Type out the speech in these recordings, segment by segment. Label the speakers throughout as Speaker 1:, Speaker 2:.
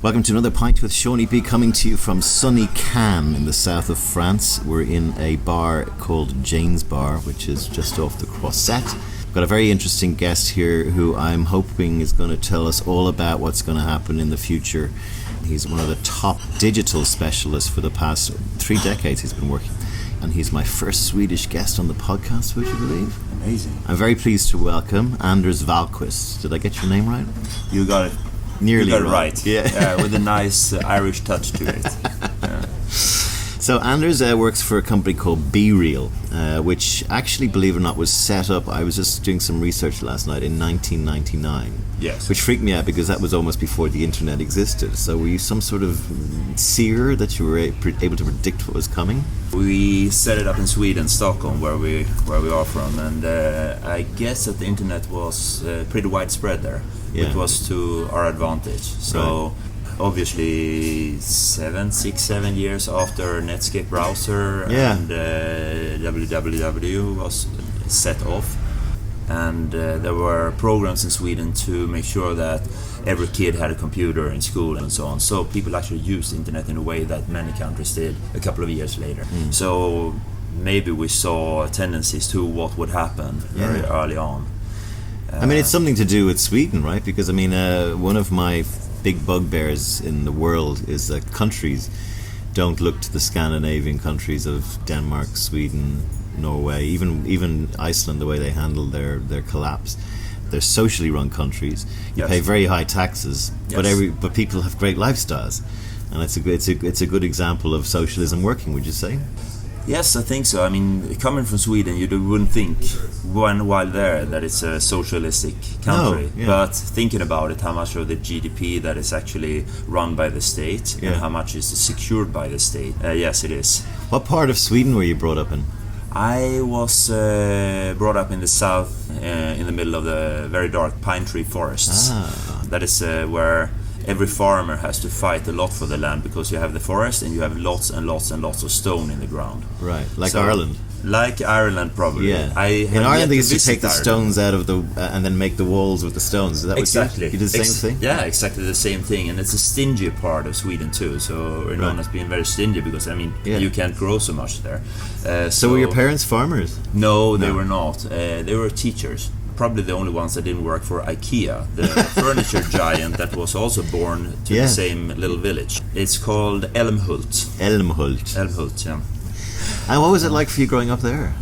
Speaker 1: Welcome to another Pint with Seaniebee, coming to you from sunny Cannes in the south of France. We're in a bar called Jane's Bar, which is just off the Croisette. We've got a very interesting guest here who I'm hoping is going to tell us all about what's going to happen in the future. He's one of the top digital specialists for the past 3 decades he's been working. And he's my first Swedish guest on the podcast, would you believe?
Speaker 2: Amazing.
Speaker 1: I'm very pleased to welcome Anders Wahlquist. Did I get your name right?
Speaker 2: You got it.
Speaker 1: Nearly
Speaker 2: you got it right.
Speaker 1: Yeah.
Speaker 2: With a nice Irish touch to it. Yeah.
Speaker 1: So Anders works for a company called Be Real, which actually, believe it or not, was set up. I was just doing some research last night in 1999.
Speaker 2: Yes.
Speaker 1: Which freaked me out because that was almost before the internet existed. So were you some sort of seer that you were able to predict what was coming?
Speaker 2: We set it up in Sweden, Stockholm, where we are from, and I guess that the internet was pretty widespread there, which was to our advantage. So. Right. Obviously 7 years after Netscape browser and www was set off, and there were programs in Sweden to make sure that every kid had a computer in school and so on, so people actually used the internet in a way that many countries did a couple of years later. So maybe we saw tendencies to what would happen very early on.
Speaker 1: I mean, it's something to do with Sweden, right? Because I mean, one of my big bugbears in the world is that countries don't look to the Scandinavian countries of Denmark, Sweden, Norway, even Iceland, the way they handle their collapse. They're socially run countries. You pay very high taxes, but people have great lifestyles, and it's a good example of socialism working. Would you say?
Speaker 2: Yes, I think so. I mean, coming from Sweden, you wouldn't think while there that it's a socialistic country. No, but thinking about it, how much of the GDP that is actually run by the state and how much is secured by the state. Yes, it is.
Speaker 1: What part of Sweden were you brought up in?
Speaker 2: I was brought up in the south, in the middle of the very dark pine tree forests. That is where every farmer has to fight a lot for the land, because you have the forest and you have lots and lots and lots of stone in the ground.
Speaker 1: Right, like Ireland.
Speaker 2: Like Ireland, probably.
Speaker 1: Yeah. In Ireland, they used to take the stones out of the and then make the walls with the stones. Is that
Speaker 2: exactly
Speaker 1: what you did? The same thing?
Speaker 2: Yeah, exactly the same thing. And it's a stingy part of Sweden too. So we're known as being very stingy because you can't grow so much there.
Speaker 1: So were your parents farmers?
Speaker 2: No, they were not. They were teachers. Probably the only ones that didn't work for IKEA, the furniture giant that was also born to the same little village. It's called Älmhult. Älmhult, yeah.
Speaker 1: And what was it like for you growing up there?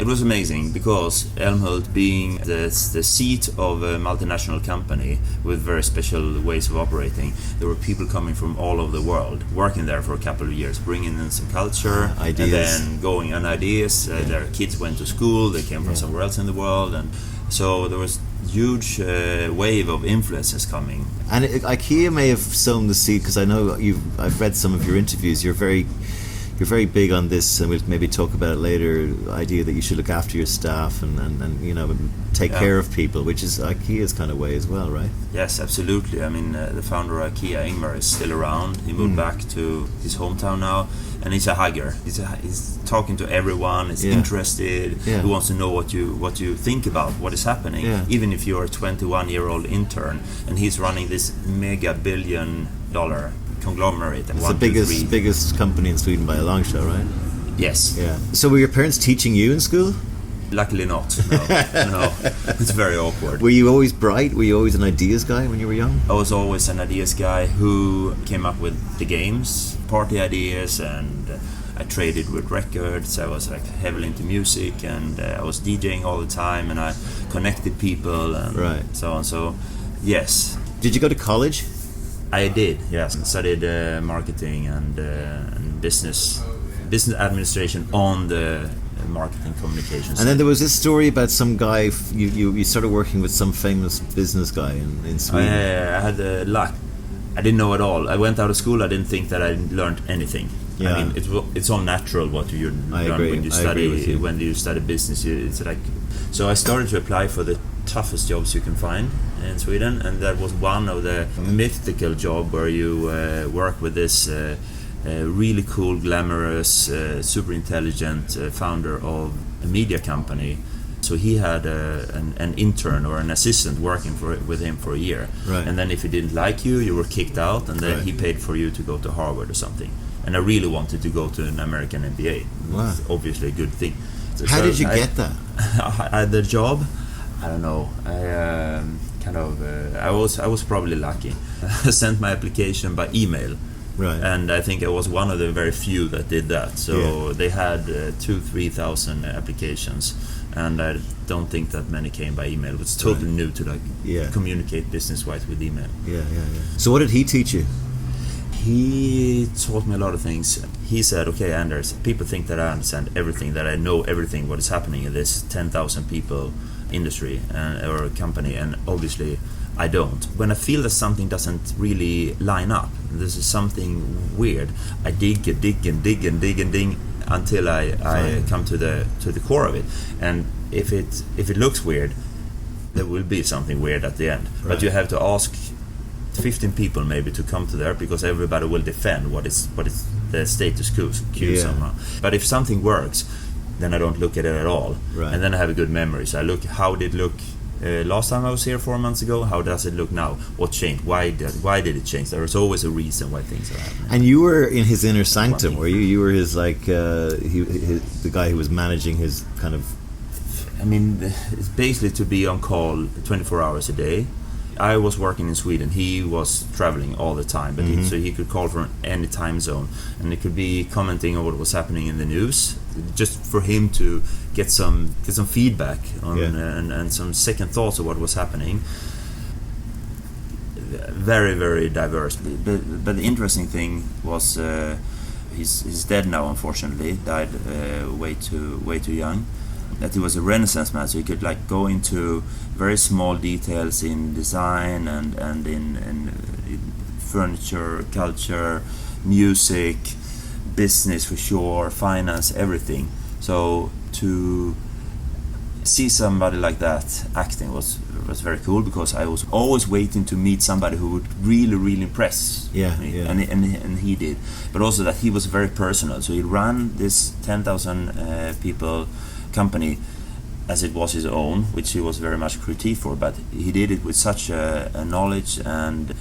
Speaker 2: It was amazing, because Älmhult, being the seat of a multinational company with very special ways of operating, there were people coming from all over the world working there for a couple of years, bringing in some culture,
Speaker 1: ideas.
Speaker 2: And then going on ideas. Their kids went to school, they came from somewhere else in the world, and so there was huge wave of influences coming. And
Speaker 1: IKEA may have sown the seed, because I know I've read some of your interviews. You're very big on this, and we'll maybe talk about it later, the idea that you should look after your staff and take care of people, which is IKEA's kind of way as well, right?
Speaker 2: Yes, absolutely. I mean, the founder of IKEA, Ingmar, is still around. He moved back to his hometown now, and he's a hugger. He's talking to everyone, he's interested, he wants to know what you think about what is happening, even if you're a 21-year-old intern, and he's running this mega billion-dollar conglomerate.
Speaker 1: It's the biggest company in Sweden by a long shot, right?
Speaker 2: Yes.
Speaker 1: Yeah. So were your parents teaching you in school?
Speaker 2: Luckily not. No. It's very awkward.
Speaker 1: Were you always bright? Were you always an ideas guy when you were young?
Speaker 2: I was always an ideas guy who came up with the games, party ideas, and I traded with records. I was heavily into music, and I was DJing all the time, and I connected people and so on. So, yes.
Speaker 1: Did you go to college?
Speaker 2: I did, yes. I studied marketing and business administration on the marketing communications.
Speaker 1: And then there was this story about some guy, you started working with some famous business guy in Sweden.
Speaker 2: I had luck. I didn't know at all. I went out of school, I didn't think that I learned anything. Yeah. I mean, it's all natural what you learn when you study business. So I started to apply for the toughest jobs you can find in Sweden, and that was one of the mythical job where you work with this really cool, glamorous, super intelligent founder of a media company. so he had an intern or an assistant working with him for a year.
Speaker 1: Right.
Speaker 2: And then if he didn't like you, you were kicked out, and then he paid for you to go to Harvard or something. And I really wanted to go to an American MBA.
Speaker 1: Wow.
Speaker 2: It's obviously a good thing.
Speaker 1: How did you get that?
Speaker 2: The job, I don't know. I was probably lucky. I sent my application by email.
Speaker 1: Right.
Speaker 2: And I think I was one of the very few that did that. So they had 2,000-3,000 applications, and I don't think that many came by email. It was totally new to communicate business-wise with email.
Speaker 1: Yeah. So what did he teach you?
Speaker 2: He taught me a lot of things. He said, okay, Anders, people think that I understand everything, that I know everything what is happening in this 10,000 people industry or company, and obviously I don't. When I feel that something doesn't really line up, this is something weird, I dig until I come to the core of it. And if it looks weird, there will be something weird at the end. Right. But you have to ask 15 people maybe to come to there, because everybody will defend what is the status quo somehow. But if something works, then I don't look at it at all. Right. And then I have a good memory. So I look, how did it look last time I was here 4 months ago? How does it look now? What changed? Why did it change? There is always a reason why things are happening.
Speaker 1: And you were in his inner sanctum, were you? You were his the guy who was managing his kind of.
Speaker 2: I mean, it's basically to be on call 24 hours a day. I was working in Sweden. He was traveling all the time, but so he could call from any time zone, and it could be commenting on what was happening in the news, just for him to get some feedback on and some second thoughts of what was happening. Very, very diverse. But the interesting thing was he's dead now, unfortunately. Died way too young. That he was a Renaissance man, so he could go into very small details in design and in furniture, culture, music, business for sure, finance, everything. So to see somebody like that acting was very cool, because I was always waiting to meet somebody who would really impress me. And he did. But also that he was very personal. So he ran this 10,000 people company as it was his own, which he was very much critiqued for, but he did it with such a knowledge and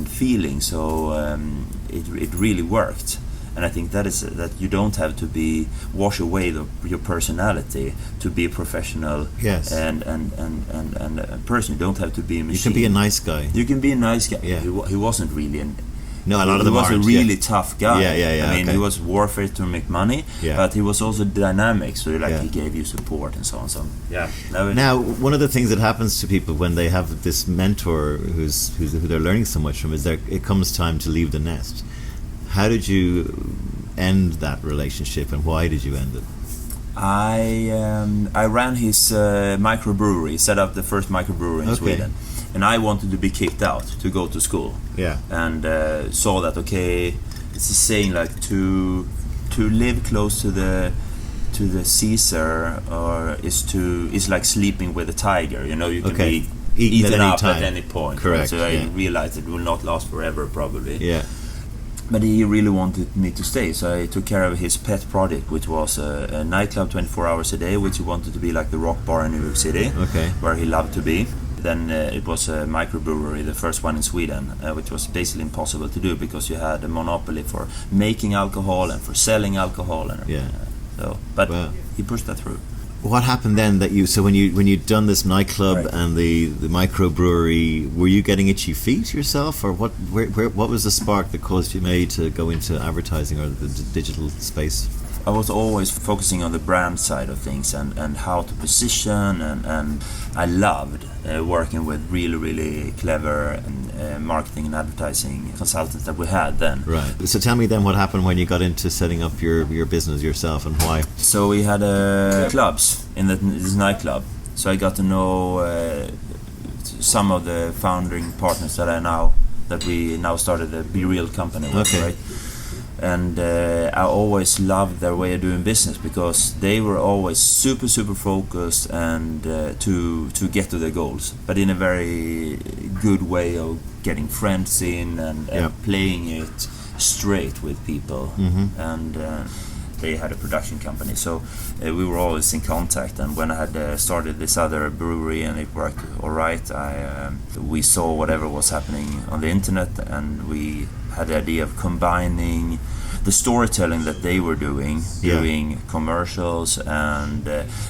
Speaker 2: feeling, so it really worked. And I think that you don't have to wash away your personality to be a professional. Yes. And a person. You don't have to be a machine.
Speaker 1: You can be a nice guy.
Speaker 2: You can be a nice guy. Yeah. He wasn't really
Speaker 1: No, a lot of them
Speaker 2: aren't. He was a really tough guy.
Speaker 1: Yeah.
Speaker 2: I mean, he was warfare to make money, but he was also dynamic. So he gave you support and so on. So
Speaker 1: Now, one of the things that happens to people when they have this mentor who they're learning so much from is that it comes time to leave the nest. How did you end that relationship, and why did you end it?
Speaker 2: I ran his microbrewery, set up the first microbrewery in Sweden. And I wanted to be kicked out to go to school. Yeah. And saw that it's a saying to live close to the Caesar is like sleeping with a tiger. You can be eaten up at any point.
Speaker 1: Correct.
Speaker 2: So I realized it will not last forever, probably.
Speaker 1: Yeah.
Speaker 2: But he really wanted me to stay, so I took care of his pet project, which was a nightclub 24 hours a day, which he wanted to be like the Rock Bar in New York City, where he loved to be. Then it was a microbrewery, the first one in Sweden, which was basically impossible to do because you had a monopoly for making alcohol and for selling alcohol. But he pushed that through.
Speaker 1: What happened then when you'd done this nightclub and the microbrewery, were you getting itchy feet yourself, or what was the spark that caused you maybe to go into advertising or the digital space?
Speaker 2: I was always focusing on the brand side of things and how to position, and I loved working with really clever marketing and advertising consultants that we had then.
Speaker 1: Right. So tell me then what happened when you got into setting up your business yourself, and why?
Speaker 2: So we had clubs in this nightclub. So I got to know some of the founding partners that we now started the Be Real company with, right? And I always loved their way of doing business, because they were always super focused and to get to their goals, but in a very good way of getting friends in and playing it straight with people. And they had a production company. So we were always in contact. And when I had started this other brewery and it worked all right, we saw whatever was happening on the internet, and we had the idea of combining the storytelling that they were doing commercials and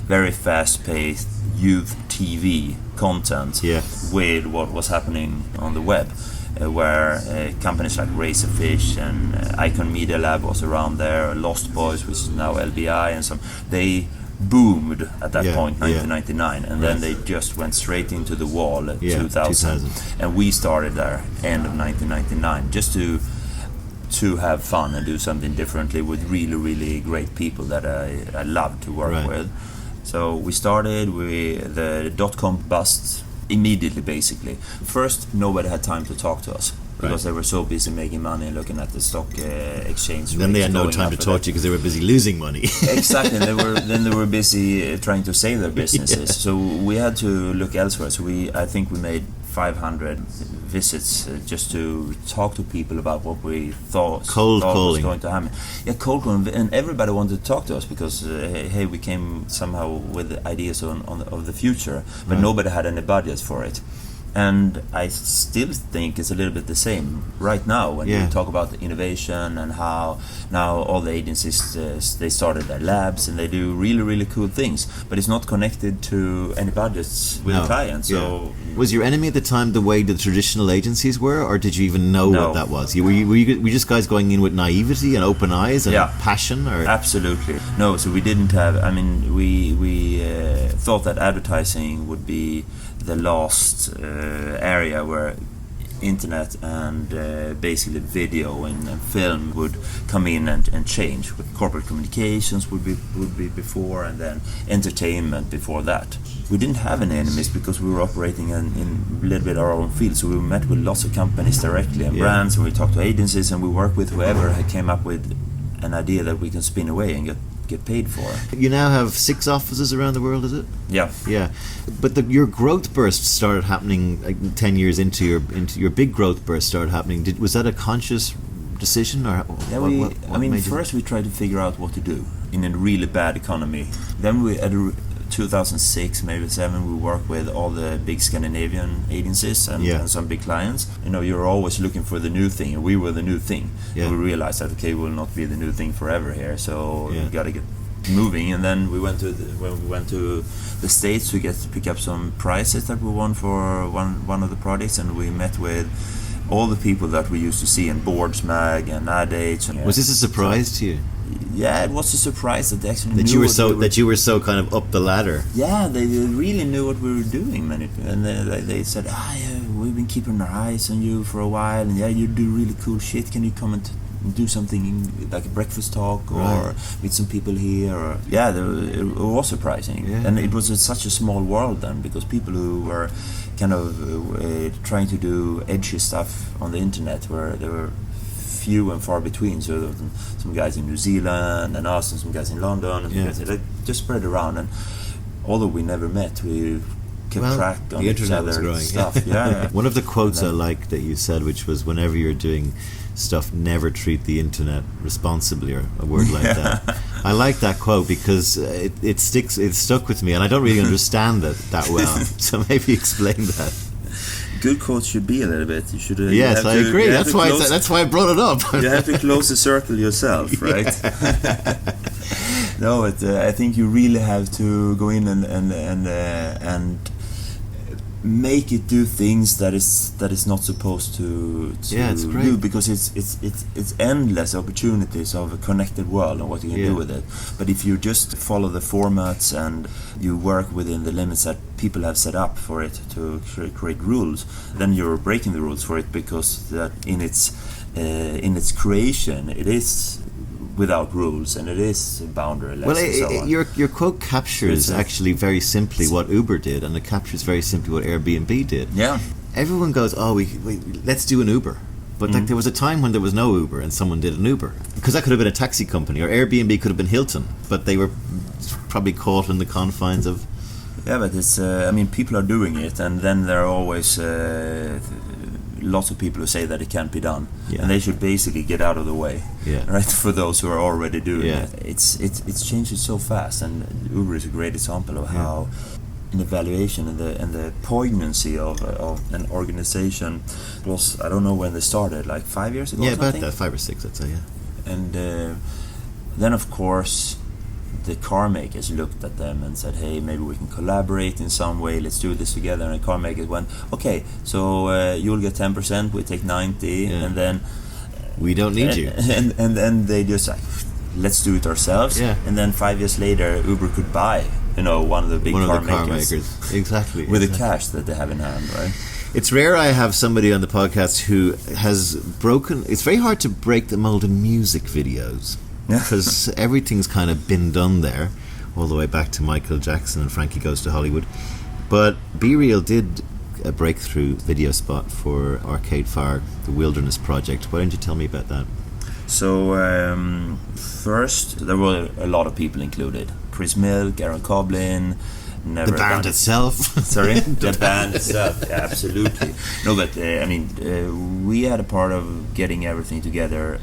Speaker 2: very fast-paced youth TV content with what was happening on the web, where companies like Razorfish and Icon Media Lab was around there, Lost Boys, which is now LBI, and some, they boomed at that point, 1999, and then they just went straight into the wall at 2000. And we started there end of 1999 just to have fun and do something differently with really, really great people that I love to work with. So we started with the .com bust immediately, basically. First, nobody had time to talk to us because they were so busy making money and looking at the stock exchange.
Speaker 1: Then they had no time to talk to you because they were busy losing money.
Speaker 2: Exactly. And they were busy trying to save their businesses. So we had to look elsewhere. So I think we made 500 visits just to talk to people about what we thought was going to happen. Yeah, cold calling, and everybody wanted to talk to us because hey, we came somehow with ideas of the future, but nobody had any budgets for it. And I still think it's a little bit the same right now when you talk about the innovation and how now all the agencies they started their labs and they do really, really cool things, but it's not connected to any budgets with the clients. So
Speaker 1: was your enemy at the time the way the traditional agencies were, or did you even know what that was? Were you just guys going in with naivety and open eyes and passion? Or?
Speaker 2: Absolutely. No, so we didn't have, I mean, we thought that advertising would be the last area where internet and basically video and film would come in and change. Corporate communications would be before, and then entertainment before that. We didn't have any enemies because we were operating in a little bit our own field. So we met with lots of companies directly and brands, and we talked to agencies, and we worked with whoever came up with an idea that we can spin away and get paid for.
Speaker 1: You now have 6 offices around the world, is it?
Speaker 2: Yeah.
Speaker 1: But your growth burst started happening like 10 years into your big growth burst started happening. Was that a conscious decision, or
Speaker 2: first we tried to figure out what to do in a really bad economy. Then we at 2006, maybe 7, we worked with all the big Scandinavian agencies and some big clients. You know, you're always looking for the new thing, and we were the new thing. And we realized that we'll not be the new thing forever here, so we got to get moving. And then we went to the States to pick up some prizes that we won for one of the projects, and we met with all the people that we used to see in Boards Mag and Ad Age.
Speaker 1: Was this a surprise to you?
Speaker 2: Yeah, it was a surprise that they actually
Speaker 1: that
Speaker 2: knew
Speaker 1: you were so kind of up the ladder.
Speaker 2: Yeah, they really knew what we were doing, and they said, we've been keeping our eyes on you for a while, and you do really cool shit. Can you come and do something like a breakfast talk or meet some people here? Or, it was surprising, and it was such a small world then, because people who were kind of trying to do edgy stuff on the internet there were few and far between. So some guys in New Zealand and us, and some guys in London, and some guys, they just spread around. And although we never met, we kept track on each other's stuff.
Speaker 1: One of the quotes I like that you said, which was, whenever you're doing stuff, never treat the internet responsibly, or a word like that. I like that quote because it stuck with me, and I don't really understand that well. So maybe explain that.
Speaker 2: Good quotes should be a little bit. You should.
Speaker 1: Yes, I agree. That's why I brought it up.
Speaker 2: You have to close the circle yourself, right? No, I think you really have to go in and make it do things that is not supposed to do, because it's endless opportunities of a connected world and what you can do with it. But if you just follow the formats and you work within the limits that people have set up for it to create rules, then you're breaking the rules for it, because that in its creation it is without rules, and it is boundaryless.
Speaker 1: Well, your quote captures actually very simply what Uber did, and it captures very simply what Airbnb did.
Speaker 2: Yeah.
Speaker 1: Everyone goes, let's do an Uber. But like, there was a time when there was no Uber and someone did an Uber. Because that could have been a taxi company, or Airbnb could have been Hilton, but they were probably caught in the confines of...
Speaker 2: Yeah, but it's, people are doing it, and then there are always lots of people who say that it can't be done, and they should basically get out of the way, right? For those who are already doing it, it's changed so fast, and Uber is a great example of how an evaluation and the poignancy of an organization was, I don't know when they started, like 5 years ago.
Speaker 1: Yeah, about that, 5 or 6, I'd say.
Speaker 2: And then of course the car makers looked at them and said, hey, maybe we can collaborate in some way, let's do this together. And the car makers went, okay, so you'll get 10%, we take 90%, and then
Speaker 1: we don't need you.
Speaker 2: And then they just like, let's do it ourselves. And then 5 years later, Uber could buy, one of the big car makers.
Speaker 1: Exactly.
Speaker 2: With the cash that they have in hand, right?
Speaker 1: It's rare I have somebody on the podcast who has broken... It's very hard to break the mold of music videos. Because everything's kind of been done there, all the way back to Michael Jackson and Frankie Goes to Hollywood. But Be Real did a breakthrough video spot for Arcade Fire, the Wilderness Project. Why don't you tell me about that?
Speaker 2: So first, there were a lot of people included. Chris Milk, Aaron Coblin...
Speaker 1: The band itself.
Speaker 2: Sorry? The band itself, yeah, absolutely. No, but we had a part of getting everything together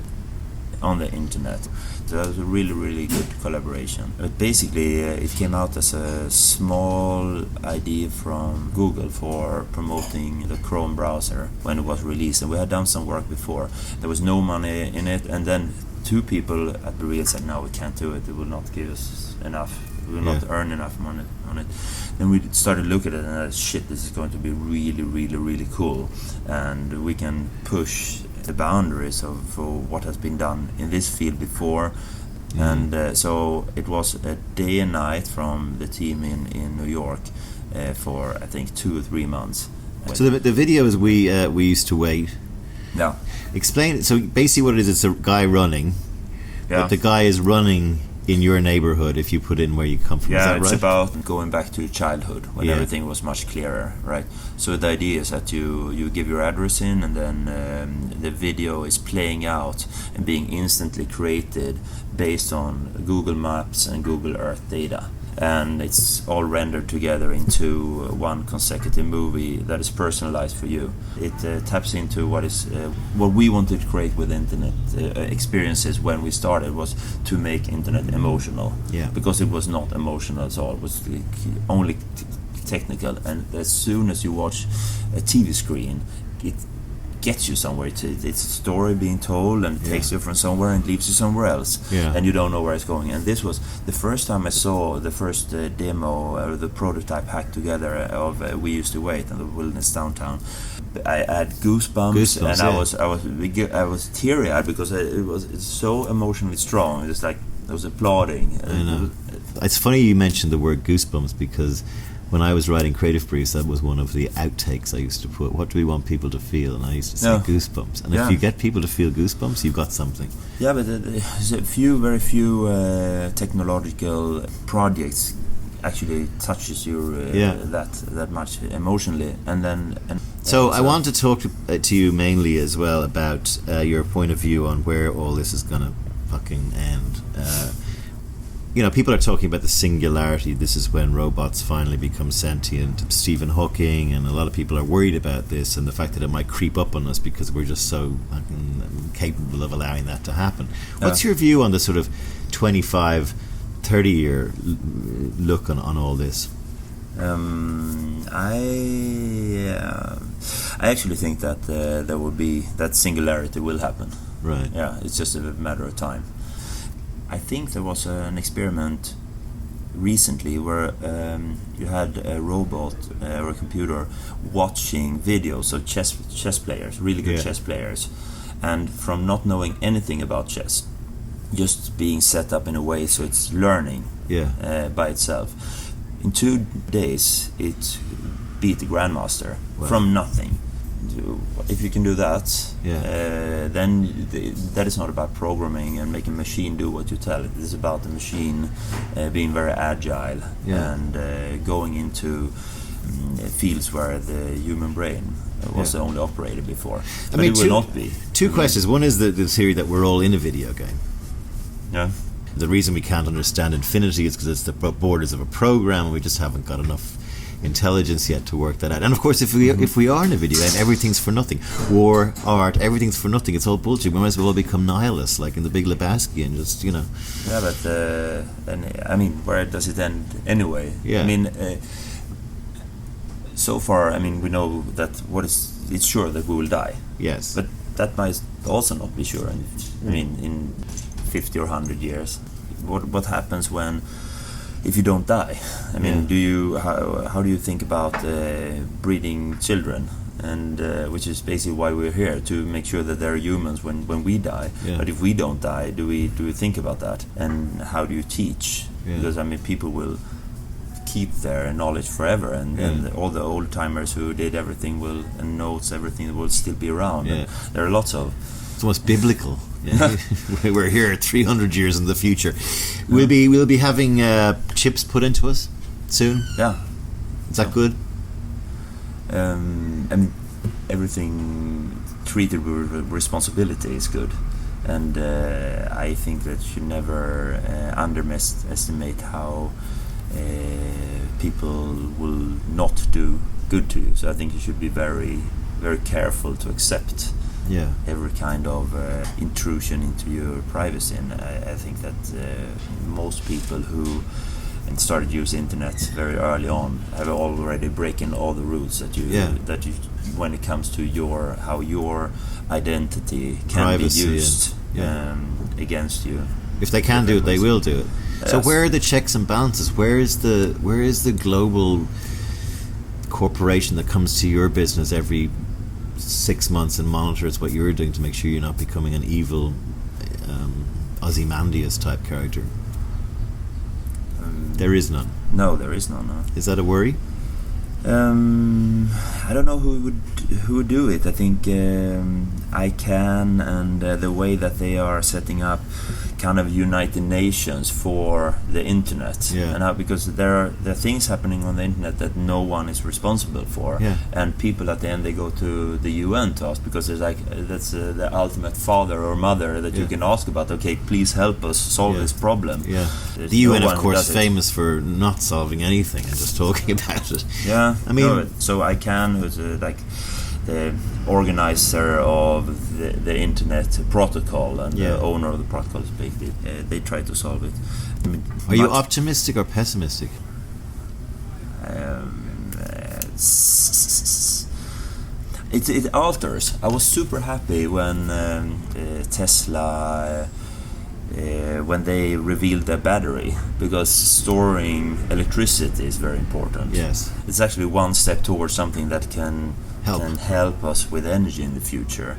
Speaker 2: on the internet. So that was a really, really good collaboration. But basically, it came out as a small idea from Google for promoting the Chrome browser when it was released. And we had done some work before. There was no money in it. And then 2 people at Be Real said, no, we can't do it. It will not give us enough. We will not earn enough money on it. Then we started looking at it and shit, this is going to be really, really, really cool. And we can push the boundaries of what has been done in this field before. And so it was a day and night from the team in New York for I think 2 or 3 months.
Speaker 1: So the videos we used to wait.
Speaker 2: Yeah.
Speaker 1: Explain. So basically, what it is, it's a guy running. Yeah. But the guy is running in your neighborhood if you put in where you come from.
Speaker 2: Yeah,
Speaker 1: is that
Speaker 2: it's
Speaker 1: right?
Speaker 2: about going back to childhood when everything was much clearer, right? So the idea is that you give your address in, and then the video is playing out and being instantly created based on Google Maps and Google Earth data. And it's all rendered together into one consecutive movie that is personalized for you. It taps into what we wanted to create with internet experiences when we started, was to make internet emotional. Yeah. Because it was not emotional at all. It was only technical. And as soon as you watch a TV screen, it gets you somewhere. It's a story being told, and it takes you from somewhere and leaves you somewhere else, and you don't know where it's going. And this was the first time I saw the first demo or the prototype hacked together of We Used to Wait in the Wilderness Downtown. I had goosebumps and I was teary-eyed because it's so emotionally strong. It's like I was applauding.
Speaker 1: I know. It's funny you mentioned the word goosebumps, because when I was writing creative briefs, that was one of the outtakes I used to put. What do we want people to feel? And I used to say goosebumps. And if you get people to feel goosebumps, you've got something.
Speaker 2: Yeah, but there's very few technological projects actually touches you that much emotionally.
Speaker 1: So I want to talk to you mainly as well about your point of view on where all this is going to fucking end. People are talking about the singularity. This is when robots finally become sentient. Stephen Hawking and a lot of people are worried about this, and the fact that it might creep up on us because we're just so capable of allowing that to happen. What's your view on the sort of 25, 30-year look on all this?
Speaker 2: I actually think that there will be that singularity will happen.
Speaker 1: Right.
Speaker 2: Yeah, it's just a matter of time. I think there was an experiment recently where you had a robot or a computer watching videos of chess players, really good chess players, and from not knowing anything about chess, just being set up in a way so it's learning by itself. In 2 days, it beat the grandmaster from nothing. If you can do that, then that is not about programming and making a machine do what you tell it. It is about the machine being very agile and going into fields where the human brain was only operated before. But it will not be.
Speaker 1: Two questions. One is the theory that we're all in a video game.
Speaker 2: Yeah.
Speaker 1: The reason we can't understand infinity is because it's the borders of a program, and we just haven't got enough intelligence yet to work that out. And of course, if we are in a video game, everything's for nothing. War, art, everything's for nothing. It's all bullshit. We might as well become nihilists, like in The Big Lebowski, and just
Speaker 2: Yeah, but and I mean, where does it end anyway?
Speaker 1: Yeah.
Speaker 2: I mean, so far, I mean, we know that it's sure that we will die.
Speaker 1: Yes.
Speaker 2: But that might also not be sure. I mean, in 50 or 100 years, what happens if you don't die? I mean, how do you think about breeding children? And which is basically why we're here, to make sure that they're humans when we die.
Speaker 1: Yeah.
Speaker 2: But if we don't die, do we think about that? And how do you teach?
Speaker 1: Yeah.
Speaker 2: Because I mean, people will keep their knowledge forever, and all the old timers who did everything and knows everything will still be around.
Speaker 1: Yeah.
Speaker 2: And there are lots of.
Speaker 1: It's almost biblical. Yeah. We're here 300 years in the future. We'll be having chips put into us soon.
Speaker 2: Yeah.
Speaker 1: Is that good?
Speaker 2: I mean, everything treated with responsibility is good, and I think that you should never underestimate how people will not do good to you. So I think you should be very, very careful to accept every kind of intrusion into your privacy. And I think that most people who started using internet very early on have already breaking all the rules that you when it comes to how your identity can
Speaker 1: privacy
Speaker 2: be used against you.
Speaker 1: If they can do it, they will do it. So where are the checks and balances? Where is the global corporation that comes to your business every 6 months and monitors what you're doing to make sure you're not becoming an evil Ozymandias type character? There is none.
Speaker 2: No, there is none. No.
Speaker 1: Is that a worry?
Speaker 2: I don't know who would do it. I think ICANN and the way that they are setting up kind of United Nations for the internet, and how, because there are things happening on the internet that no one is responsible for, and people at the end they go to the UN to ask, because there's like that's the ultimate father or mother that you can ask about. Okay, please help us solve this problem.
Speaker 1: The UN, of course, famous for not solving anything and just talking about it.
Speaker 2: I mean, so ICANN, who's like the organizer of the internet protocol and the owner of the protocol, is basically they try to solve it. I mean,
Speaker 1: are you optimistic or pessimistic?
Speaker 2: It alters. I was super happy when Tesla when they revealed their battery, because storing electricity is very important.
Speaker 1: Yes,
Speaker 2: it's actually one step towards something that can help us with energy in the future,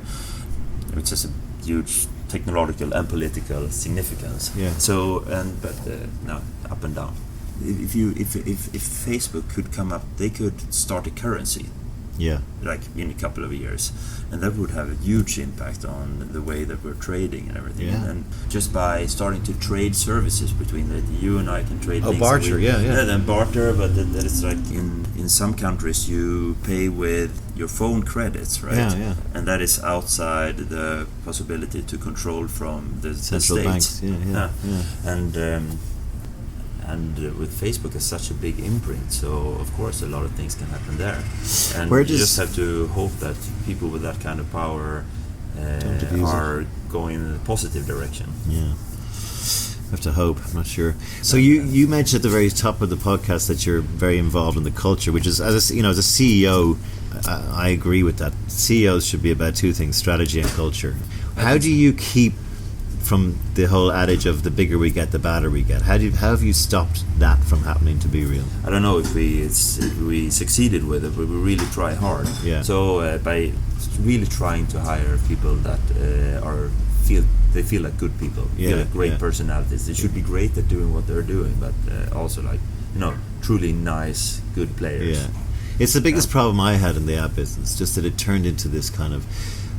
Speaker 2: which has a huge technological and political significance. So no, up and down. If Facebook could come up, they could start a currency. Like in a couple of years, and that would have a huge impact on the way that we're trading and everything. And just by starting to trade services between you and I can trade things.
Speaker 1: Barter,
Speaker 2: then barter, but that is like in some countries you pay with your phone credits, right? And that is outside the possibility to control from the
Speaker 1: central
Speaker 2: states.
Speaker 1: Banks.
Speaker 2: And with Facebook as such a big imprint, so of course a lot of things can happen there. And
Speaker 1: you
Speaker 2: just have to hope that people with that kind of power are going in a positive direction.
Speaker 1: I have to hope. I'm not sure. So you mentioned at the very top of the podcast that you're very involved in the culture, which is, as a CEO, I agree with that. CEOs should be about two things: strategy and culture. How do you keep from the whole adage of the bigger we get, the badder we get? How have you stopped that from happening, to be real?
Speaker 2: I don't know if we succeeded with it, but we really try hard. So by really trying to hire people that feel like good people, feel like great personalities. They should be great at doing what they're doing, but also like truly nice, good players.
Speaker 1: It's the biggest problem I had in the app business, just that it turned into this kind of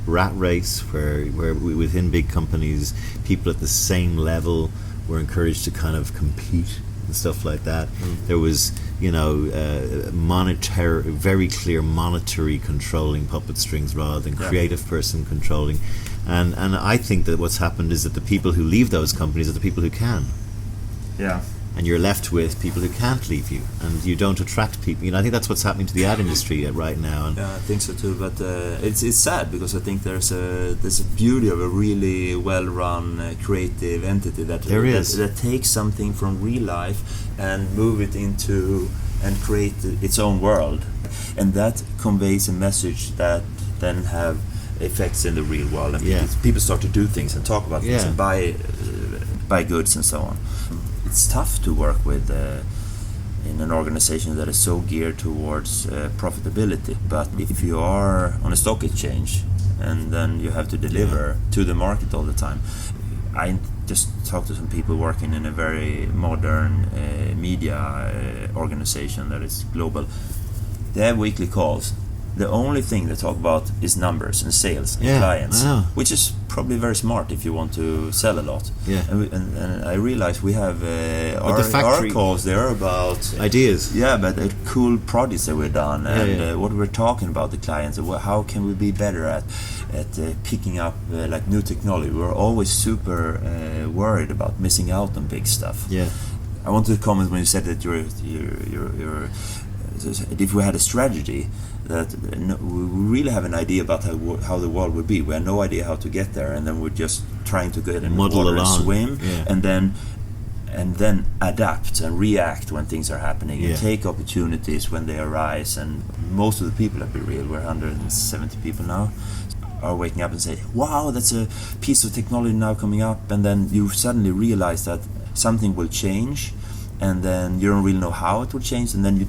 Speaker 1: rat race where within big companies people at the same level were encouraged to kind of compete and stuff like that. There was very clear monetary controlling puppet strings rather than creative person controlling, and I think that what's happened is that the people who leave those companies are the people who can. and you're left with people who can't leave you, and you don't attract people. You know, I think that's what's happening to the ad industry right now. And
Speaker 2: yeah, I think so too. But it's sad, because I think there's a beauty of a really well-run creative entity that takes something from real life and move it into and create its own world, and that conveys a message that then have effects in the real world, and people start to do things and talk about things and buy goods and so on. It's tough to work with in an organization that is so geared towards profitability. But if you are on a stock exchange and then you have to deliver to the market all the time, I just talked to some people working in a very modern media organization that is global. They have weekly calls. The only thing they talk about is numbers and sales and clients, which is probably very smart if you want to sell a lot.
Speaker 1: Yeah.
Speaker 2: And I realize we have our calls. They're about
Speaker 1: ideas.
Speaker 2: Yeah, but cool projects that we've done, and what we're talking about the clients, and how can we be better at picking up like new technology. We're always super worried about missing out on big stuff.
Speaker 1: Yeah.
Speaker 2: I wanted to comment when you said that you're if we had a strategy, that we really have an idea about how the world would be. We have no idea how to get there, and then we're just trying to get in the water and swim, and then adapt and react when things are happening, and take opportunities when they arise. And most of the people, at Be Real, we're 170 people now, are waking up and say, wow, that's a piece of technology now coming up, and then you suddenly realize that something will change, and then you don't really know how it will change, and then you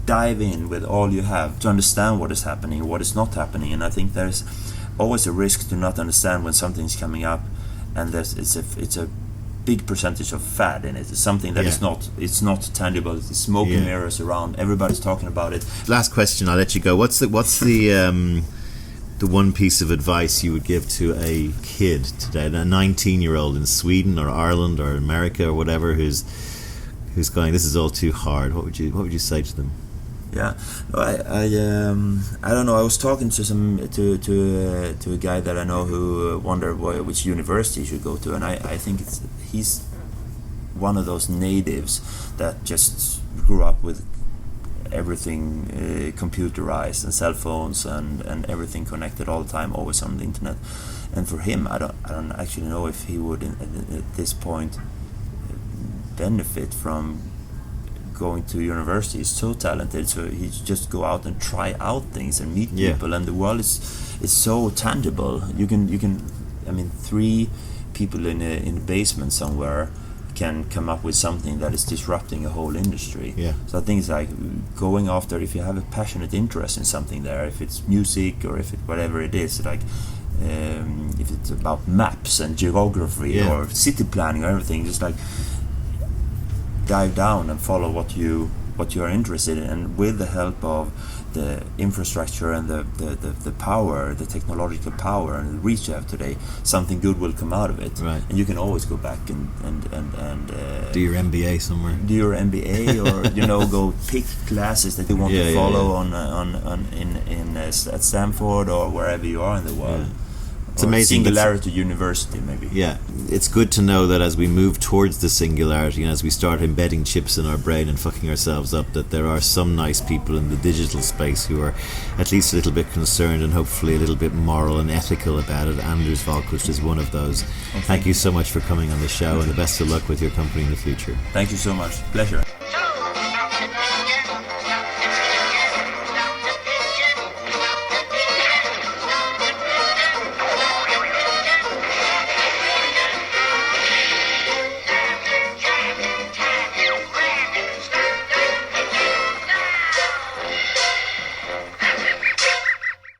Speaker 2: dive in with all you have to understand what is happening, what is not happening. And I think there's always a risk to not understand when something's coming up, and it's a big percentage of fad in it. It's something that is not tangible. It's smoke and mirrors around. Everybody's talking about it.
Speaker 1: Last question, I'll let you go. What's the one piece of advice you would give to a kid today, a 19-year-old in Sweden or Ireland or America or whatever, who's going, this is all too hard? What would you say to them?
Speaker 2: Yeah, I don't know. I was talking to a guy that I know who wondered which university he should go to, and I think he's one of those natives that just grew up with everything computerized and cell phones and everything connected all the time, always on the internet. And for him, I don't actually know if he would at this point benefit from going to university. He's so talented, so he just go out and try out things and meet people, and the world is so tangible. You can I mean, 3 people in a basement somewhere can come up with something that is disrupting a whole industry. So I think it's like going after, if you have a passionate interest in something there, if it's music or if it whatever it is, like if it's about maps and geography or city planning or everything, just like dive down and follow what you are interested in, and with the help of the infrastructure and the power, the technological power and the reach you have today, something good will come out of it. And you can always go back and
Speaker 1: do your MBA somewhere.
Speaker 2: Do your MBA, or go pick classes that you want to follow at Stanford or wherever you are in the world. It's amazing. Singularity University, maybe.
Speaker 1: Yeah, it's good to know that as we move towards the singularity, and as we start embedding chips in our brain and fucking ourselves up, that there are some nice people in the digital space who are at least a little bit concerned and hopefully a little bit moral and ethical about it. Anders Wahlquist is one of those. Thank you so much for coming on the show, and the best of luck with your company in the future.
Speaker 2: Thank you so much. Pleasure.